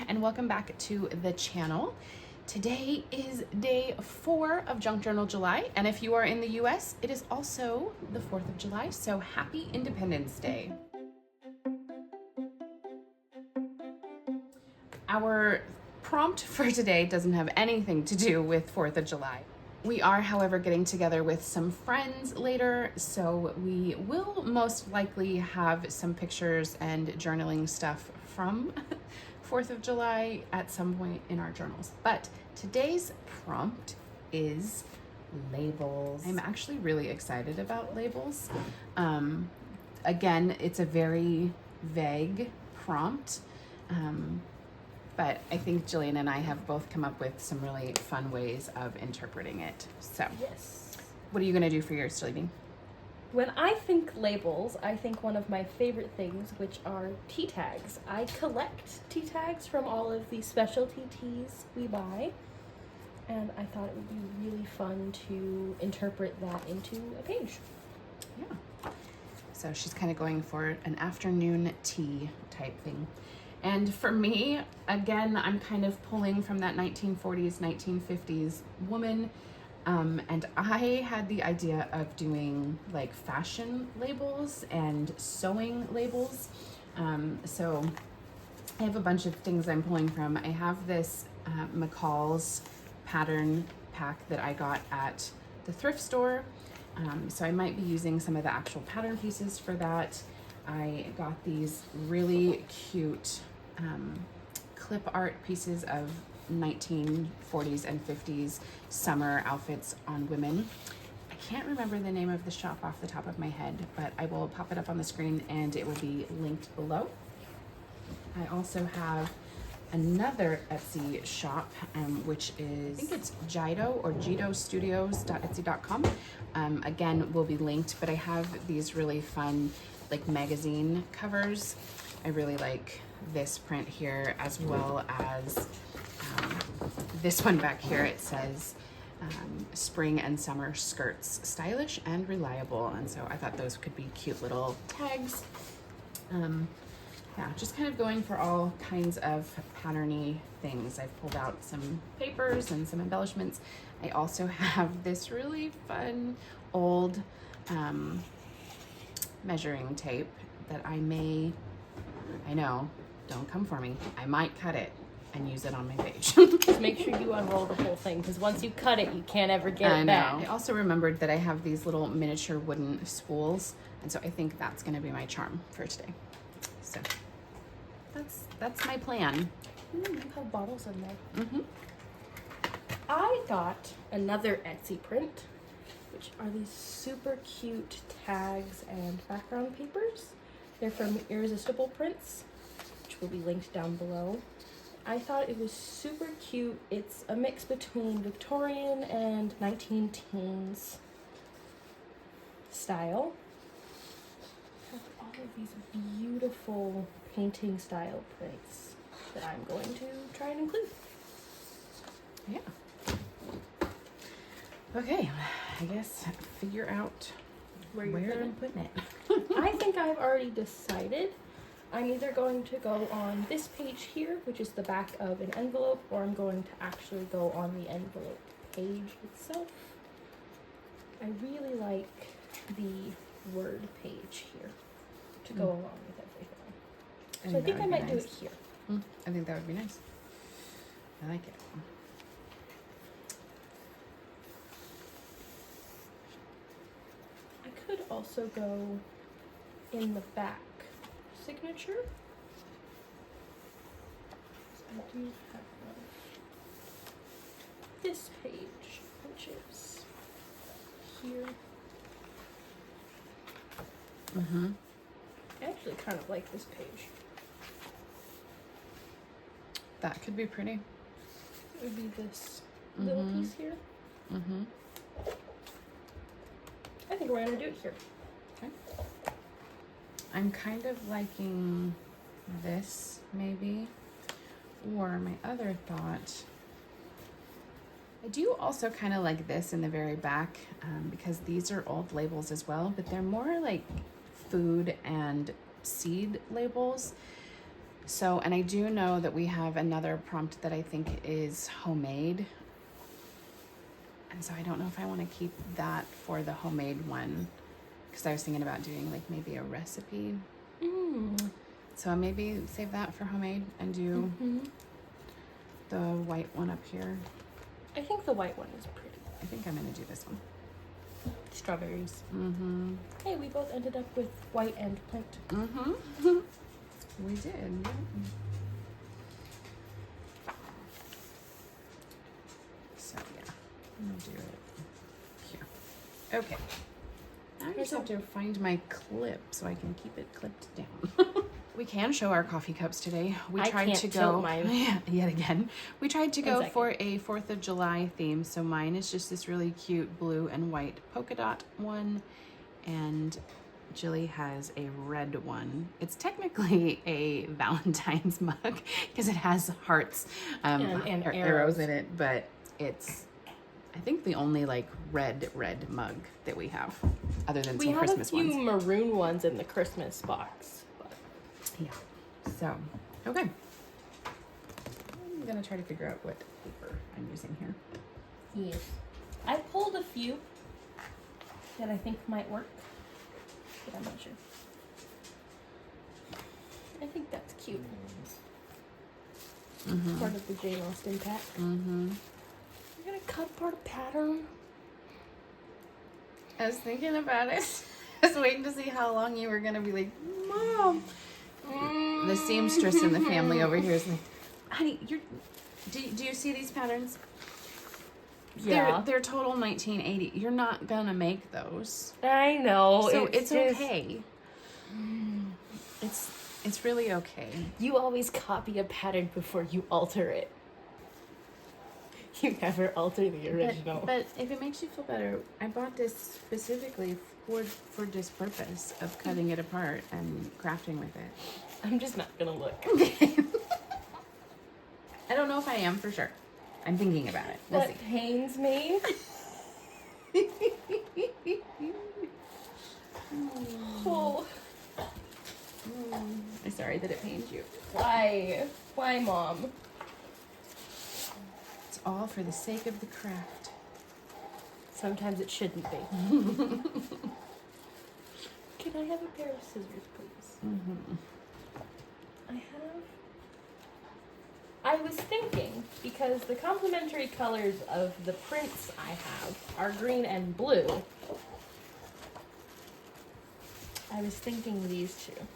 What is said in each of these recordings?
and welcome back to the channel. Today is day 4 of Junk Journal July, and if you are in the US, it is also the 4th of July, so happy Independence Day. Our prompt for today doesn't have anything to do with 4th of July. We are, however, getting together with some friends later, so we will most likely have some pictures and journaling stuff from 4th of July at some point in our journals. But today's prompt is labels. I'm actually really excited about labels. Again, it's a very vague prompt. But I think Jillian and I have both come up with some really fun ways of interpreting it. So, yes. What are you going to do for yours, Jillian? When I think labels, I think one of my favorite things, which are tea tags. I collect tea tags from all of the specialty teas we buy, and I thought it would be really fun to interpret that into a page. Yeah. So she's kind of going for an afternoon tea type thing. And for me, again, I'm kind of pulling from that 1940s, 1950s woman. And I had the idea of doing like fashion labels and sewing labels. So I have a bunch of things I'm pulling from. I have this McCall's pattern pack that I got at the thrift store. So I might be using some of the actual pattern pieces for that. I got these really cute clip art pieces of 1940s and 50s summer outfits on women. I can't remember the name of the shop off the top of my head, but I will pop it up on the screen and it will be linked below. I also have another Etsy shop, which is, I think it's Jido or jidostudios.etsy.com. Again, will be linked, but I have these really fun like magazine covers. I really like this print here, as well as this one back here. It says spring and summer skirts, stylish and reliable. And so I thought those could be cute little tags. Yeah, just kind of going for all kinds of patterny things. I've pulled out some papers and some embellishments. I also have this really fun old measuring tape that I know, don't come for me, I might cut it and use it on my page. Just make sure you unroll the whole thing, because once you cut it, you can't ever get it back. I also remembered that I have these little miniature wooden spools, and so I think that's going to be my charm for today. So that's my plan. Ooh, you have bottles in there. Mm-hmm. I got another Etsy print, which are these super cute tags and background papers. They're from Irresistible Prints, which will be linked down below. I thought it was super cute. It's a mix between Victorian and 19-teens style. Have all of these beautiful painting style prints that I'm going to try and include. Yeah. Okay, I guess figure out where I'm putting it. I think I've already decided. I'm either going to go on this page here, which is the back of an envelope, or I'm going to actually go on the envelope page itself. I really like the word page here to go along with everything. So I think I might do it here. I think that would be nice. I like it. I could also go in the back signature. I do have this page, which is here. I actually kind of like this page. That could be pretty. It would be this little piece here. I think we're gonna do it here. Okay. I'm kind of liking this maybe, or my other thought. I do also kind of like this in the very back because these are old labels as well, but they're more like food and seed labels. So, and I do know that we have another prompt that I think is homemade. And so I don't know if I want to keep that for the homemade one, because I was thinking about doing like maybe a recipe. So maybe save that for homemade and do the white one up here. I think the white one is pretty. I think I'm going to do this one. Strawberries. Hey, we both ended up with white and print. We did. So yeah, I'm gonna do it here. Okay. I just have to find my clip so I can keep it clipped down. We can show our coffee cups today. We tried to go yet again. We tried to go for a 4th of July theme. So mine is just this really cute blue and white polka dot one, and Jilly has a red one. It's technically a Valentine's mug because it has hearts and arrows in it, but it's, I think, the only like red mug that we have, other than some Christmas ones. We have a few maroon ones in the Christmas box. But. Yeah. So, okay. I'm gonna try to figure out what paper I'm using here. Yes. I pulled a few that I think might work, but I'm not sure. I think that's cute. Part of the Jane Austen pack. You're gonna cut part of pattern. I was thinking about it. I was waiting to see how long you were gonna be like, Mom. The seamstress in the family over here is like, honey, do you see these patterns? Yeah. They're total 1980. You're not gonna make those. I know. So it's okay. It's really okay. You always copy a pattern before you alter it. You never alter the original. But if it makes you feel better, I bought this specifically for this purpose of cutting it apart and crafting with it. I'm just not gonna look. I don't know if I am for sure. I'm thinking about it. We'll see. Pains me. Oh. I'm sorry that it pains you. Why? Why, Mom? It's all for the sake of the craft. Sometimes it shouldn't be. Can I have a pair of scissors, please? I was thinking, because the complementary colors of the prints I have are green and blue, I was thinking these two.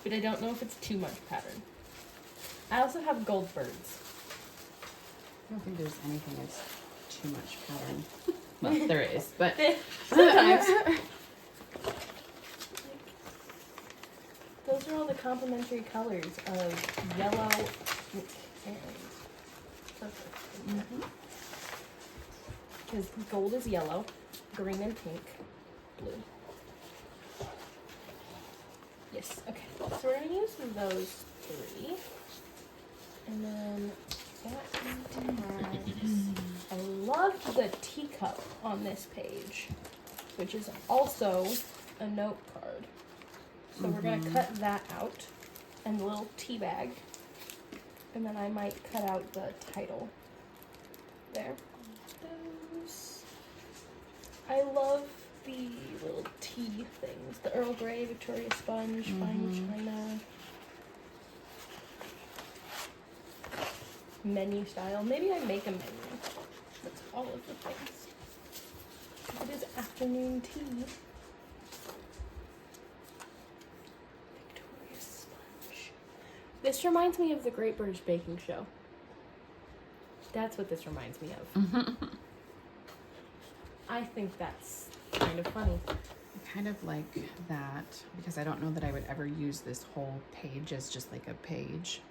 But I don't know if it's too much pattern. I also have gold birds. I don't think there's anything that's too much pattern. Well, there is, but sometimes. Those are all the complementary colors of yellow and purple. Because gold is yellow, green and pink, blue. Yes, okay. So we're going to use those three. And then that tags. I love the teacup on this page, which is also a note card. So we're going to cut that out, and the little tea bag. And then I might cut out the title there. Those. I love the little tea things. The Earl Grey, Victoria Sponge, Fine China. Menu style. Maybe I make a menu. That's all of the things. It is afternoon tea. Victoria Sponge. This reminds me of the Great British Baking Show. That's what this reminds me of. I think that's kind of funny. I kind of like that because I don't know that I would ever use this whole page as just like a page.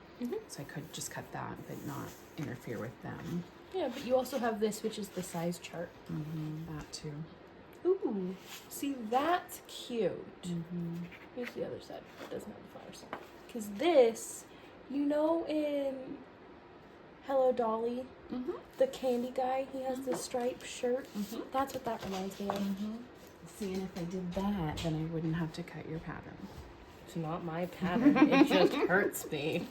So I could just cut that but not interfere with them. Yeah, but you also have this, which is the size chart. That too. Ooh, see, that's cute. Here's the other side. It doesn't have the flowers. Because this, you know, in Hello Dolly, the candy guy, he has the striped shirt. That's what that reminds me of. See, and if I did that, then I wouldn't have to cut your pattern. It's not my pattern. It just hurts me.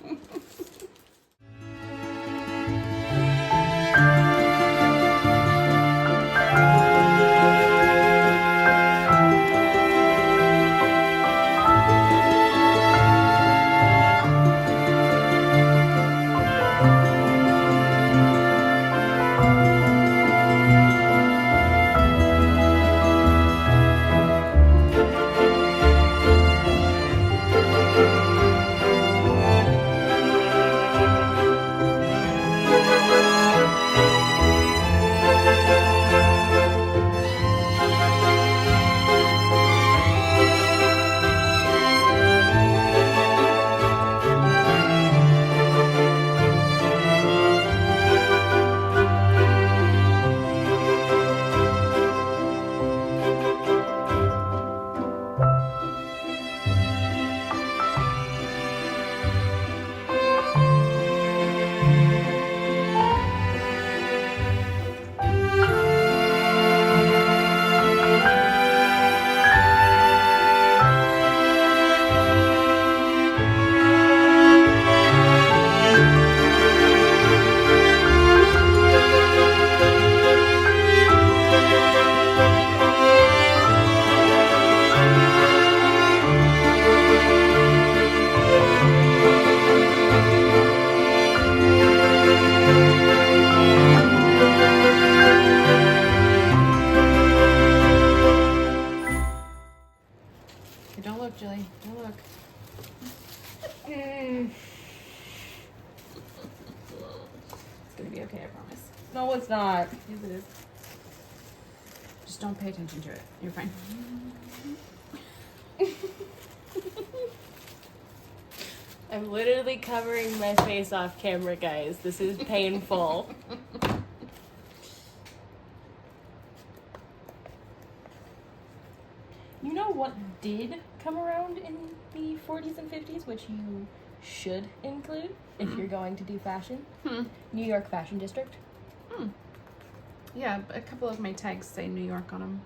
Don't look, Julie. Don't look. It's gonna be okay, I promise. No, it's not. Yes, it is. Just don't pay attention to it. You're fine. I'm literally covering my face off camera, guys. This is painful. You know what did come around in the 40s and 50s, which you should include if you're going to do fashion? New York Fashion District. Yeah, a couple of my tags say New York on them.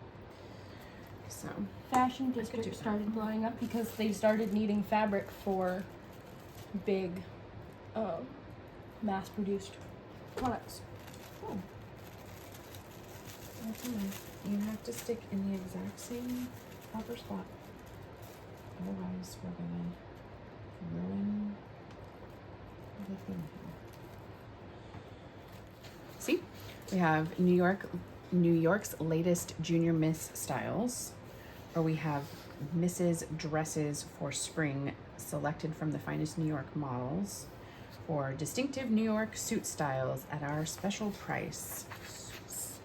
So Fashion do District that. started blowing up because they started needing fabric for big, mass-produced products. Oh. That's nice. You have to stick in the exact same proper spot. Otherwise, we're gonna ruin the thing here. See, we have New York's latest Junior Miss styles, or we have Mrs. Dresses for spring, selected from the finest New York models, or distinctive New York suit styles at our special price.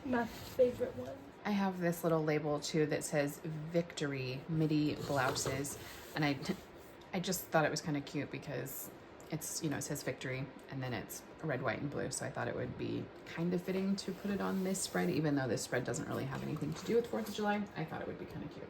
My favorite one. I have this little label too that says Victory midi blouses, and I just thought it was kind of cute because it's, you know, it says Victory and then it's red, white, and blue, so I thought it would be kind of fitting to put it on this spread, even though this spread doesn't really have anything to do with 4th of July. I thought it would be kind of cute.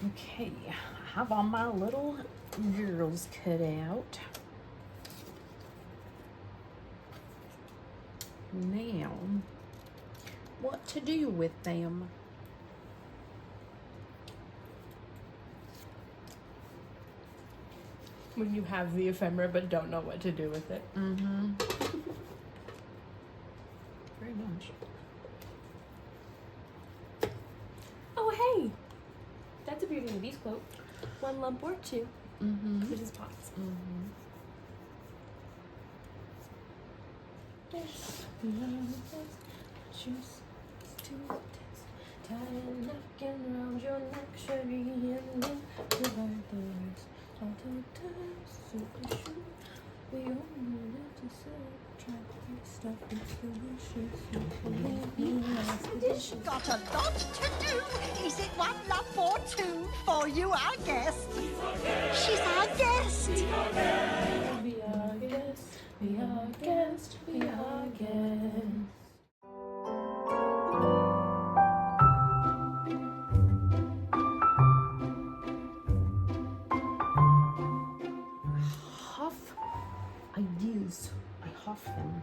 Okay, I have all my little girls cut out. Now, what to do with them? When you have the ephemera but don't know what to do with it. Mm-hmm. Very much. Oh, hey! That's a Beauty and the Beast quote. One lump or two. Mm-hmm. Which is pots. Mm-hmm. best. We are the best. Choose to test. Tie a napkin around your neck, Sherry, and then provide the rest. All the test, super sure. We only live to serve. Try to stuff that's delicious. Don't believe me, ask the dishes. Got a lot to do. Is it one lump or two for you, our guest? She's our guest. Be our guest, be our guest, be our guest. Huff ideas. I huff them.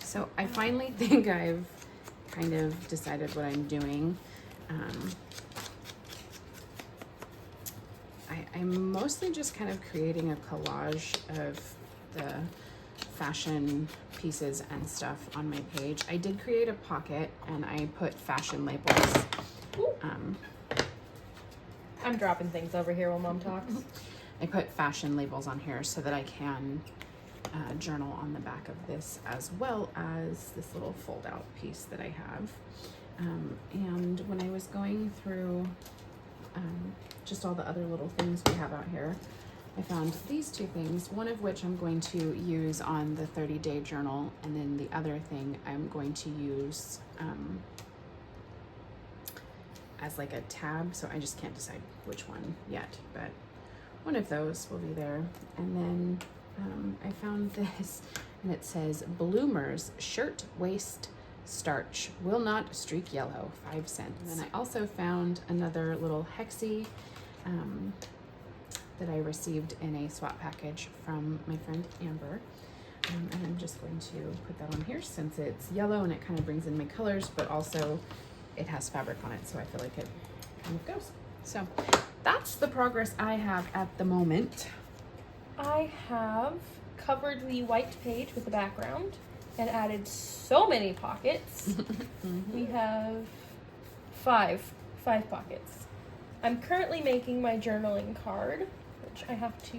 So I finally think I've kind of decided what I'm doing. I'm mostly just kind of creating a collage of the fashion pieces and stuff on my page. I did create a pocket and I put fashion labels. I'm dropping things over here while Mom talks. I put fashion labels on here so that I can journal on the back of this, as well as this little fold out piece that I have. And when I was going through just all the other little things we have out here, I found these two things, one of which I'm going to use on the 30-day journal, and then the other thing I'm going to use as like a tab, so I just can't decide which one yet, but one of those will be there. And then I found this, and it says Bloomers shirt waist starch will not streak yellow, 5 cents. And then I also found another little hexie that I received in a swap package from my friend Amber. And I'm just going to put that on here since it's yellow and it kind of brings in my colors, but also it has fabric on it, so I feel like it kind of goes. So that's the progress I have at the moment. I have covered the white page with the background and added so many pockets. We have five pockets. I'm currently making my journaling card, which I have to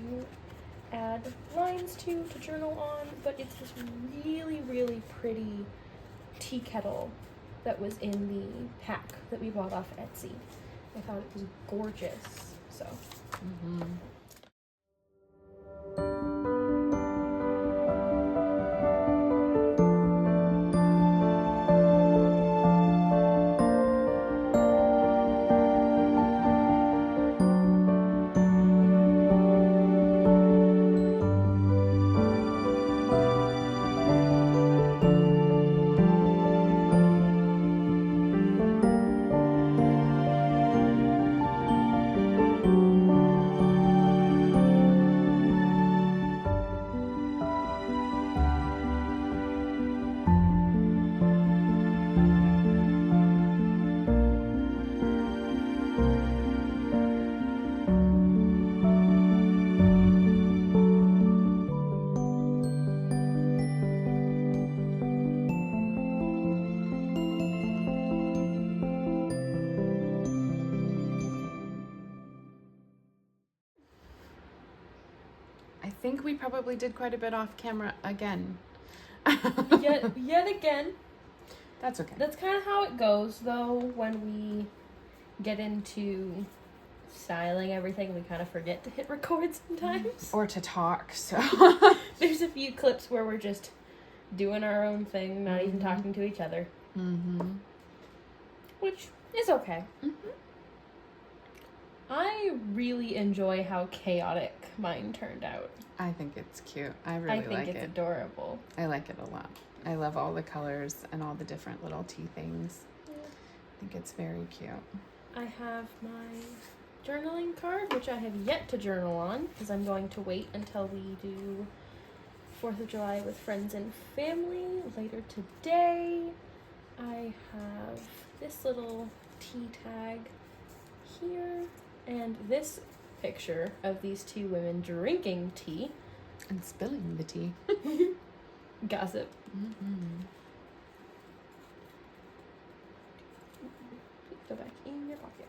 add lines to journal on, but it's this really, really pretty tea kettle that was in the pack that we bought off Etsy. I thought it was gorgeous, so. I think we probably did quite a bit off camera again. Yet again. That's okay. That's kind of how it goes, though, when we get into styling everything, we kind of forget to hit record sometimes. Or to talk, so. There's a few clips where we're just doing our own thing, not even talking to each other. Which is okay. I really enjoy how chaotic mine turned out. I think it's cute. I really like it. I think it's adorable. I like it a lot. I love all the colors and all the different little tea things. Yeah. I think it's very cute. I have my journaling card, which I have yet to journal on because I'm going to wait until we do 4th of July with friends and family later today. I have this little tea tag here and this picture of these two women drinking tea. And spilling the tea. Gossip. Go back in your pocket.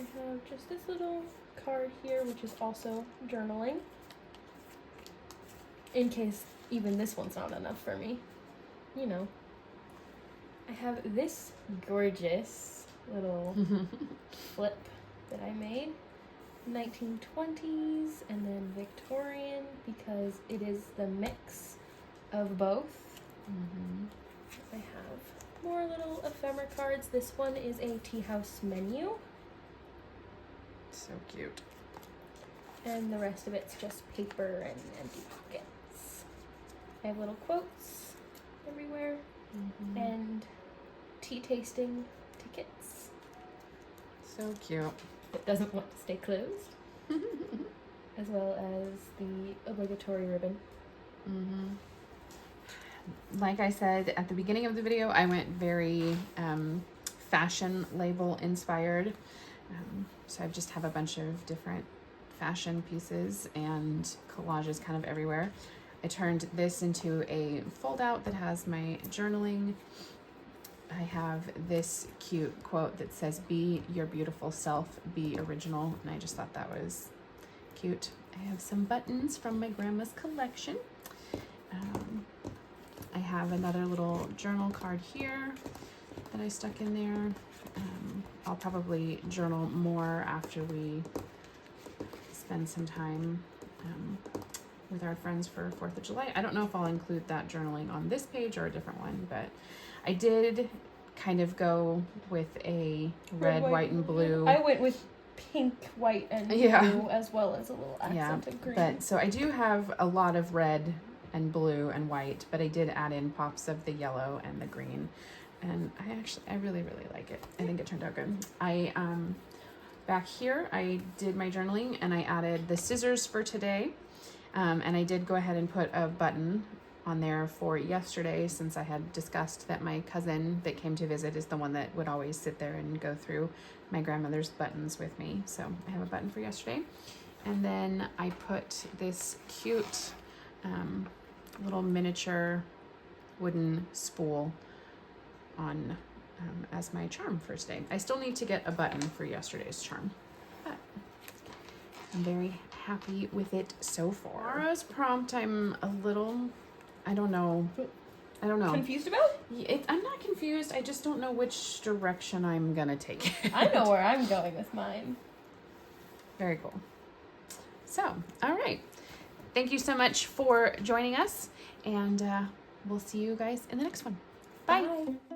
I have just this little card here, which is also journaling. In case even this one's not enough for me. You know. I have this gorgeous little flip that I made. 1920s and then Victorian, because it is the mix of both. I have more little ephemera cards. This one is a tea house menu. So cute. And the rest of it's just paper and empty pockets. I have little quotes everywhere. And tea tasting tickets. So cute. It doesn't want to stay closed. As well as the obligatory ribbon. Like I said at the beginning of the video, I went very fashion label inspired. So I just have a bunch of different fashion pieces and collages kind of everywhere. I turned this into a fold out that has my journaling. I have this cute quote that says, "Be your beautiful self, be original." And I just thought that was cute. I have some buttons from my grandma's collection. I have another little journal card here that I stuck in there. I'll probably journal more after we spend some time with our friends for 4th of July. I don't know if I'll include that journaling on this page or a different one, but I did kind of go with a red, white, and blue. I went with pink, white, and blue, as well as a little accent of green. But so I do have a lot of red and blue and white, but I did add in pops of the yellow and the green. And I really, really like it. I think it turned out good. Back here, I did my journaling and I added the scissors for today. And I did go ahead and put a button on there for yesterday, since I had discussed that my cousin that came to visit is the one that would always sit there and go through my grandmother's buttons with me. So I have a button for yesterday. And then I put this cute little miniature wooden spool on as my charm for today. I still need to get a button for yesterday's charm, but I'm very happy with it so far. Laura's prompt, I'm a little, I don't know. Confused about? I'm not confused. I just don't know which direction I'm gonna take it. I know where I'm going with mine. Very cool. So, all right. Thank you so much for joining us, and we'll see you guys in the next one. Bye. Bye.